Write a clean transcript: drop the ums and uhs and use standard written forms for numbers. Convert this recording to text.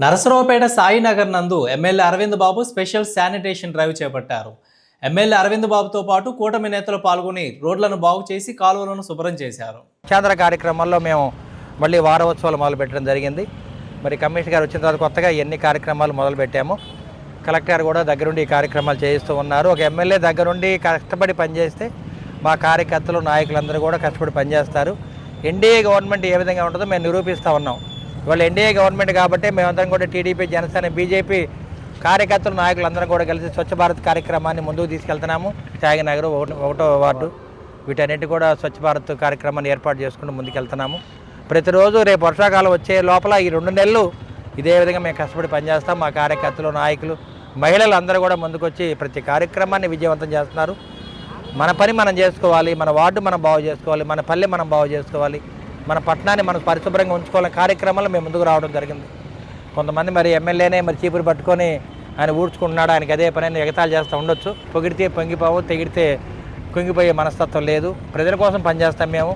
నరసరావుపేట సాయినగర్ నందు ఎమ్మెల్యే అరవింద్ బాబు special sanitation drive చేపట్టారు. MLA Arvind బాబుతో పాటు కూటమి నేతలు పాల్గొని రోడ్లను బాగు చేసి కాలువలను శుభ్రం చేశారు. కేంద్ర కార్యక్రమాల్లో మేము మళ్ళీ వారోత్సవాలు మొదలుపెట్టడం జరిగింది. మరి కమిషనర్ గారు వచ్చిన తర్వాత కొత్తగా ఎన్ని కార్యక్రమాలు మొదలుపెట్టాము. కలెక్టర్ కూడా దగ్గరుండి ఈ కార్యక్రమాలు చేయిస్తూ ఉన్నారు. ఒక ఎమ్మెల్యే దగ్గరుండి కష్టపడి పనిచేస్తే మా కార్యకర్తలు నాయకులందరూ కూడా కష్టపడి పనిచేస్తారు. ఎన్డీఏ గవర్నమెంట్ ఏ విధంగా ఉంటుందో మేము నిరూపిస్తూ ఉన్నాం. ఇవాళ ఎన్డీఏ గవర్నమెంట్ కాబట్టి మేమందరం కూడా టీడీపీ, జనసేన, బీజేపీ కార్యకర్తలు, నాయకులందరం కూడా కలిసి స్వచ్ఛ భారత్ కార్యక్రమాన్ని ముందుకు తీసుకెళ్తున్నాము. త్యాగనగర్ 1వ వార్డు వీటన్నిటి కూడా స్వచ్ఛ భారత్ కార్యక్రమాన్ని ఏర్పాటు చేసుకుంటూ ముందుకెళ్తున్నాము. ప్రతిరోజు రేపు వర్షాకాలం వచ్చే లోపల ఈ 2 నెలలు ఇదే విధంగా మేము కష్టపడి పనిచేస్తాం. మా కార్యకర్తలు, నాయకులు, మహిళలు అందరూ కూడా ముందుకొచ్చి ప్రతి కార్యక్రమాన్ని విజయవంతం చేస్తున్నారు. మన పని మనం చేసుకోవాలి, మన వార్డు మనం బాగు చేసుకోవాలి, మన పల్లె మనం బాగు చేసుకోవాలి, మన పట్టణాన్ని మనం పరిశుభ్రంగా ఉంచుకోవాలని కార్యక్రమాలు మేము ముందుకు రావడం జరిగింది. కొంతమంది మరి ఎమ్మెల్యేనే మరి చీపురు పట్టుకొని ఆయన ఊడ్చుకుంటున్నాడు, ఆయనకి అదే పని ఎగతాళి చేస్తూ ఉండొచ్చు. పొగిడితే పొంగిపోవు, తెగిడితే కుంగిపోయే మనస్తత్వం లేదు. ప్రజల కోసం పనిచేస్తాం మేము.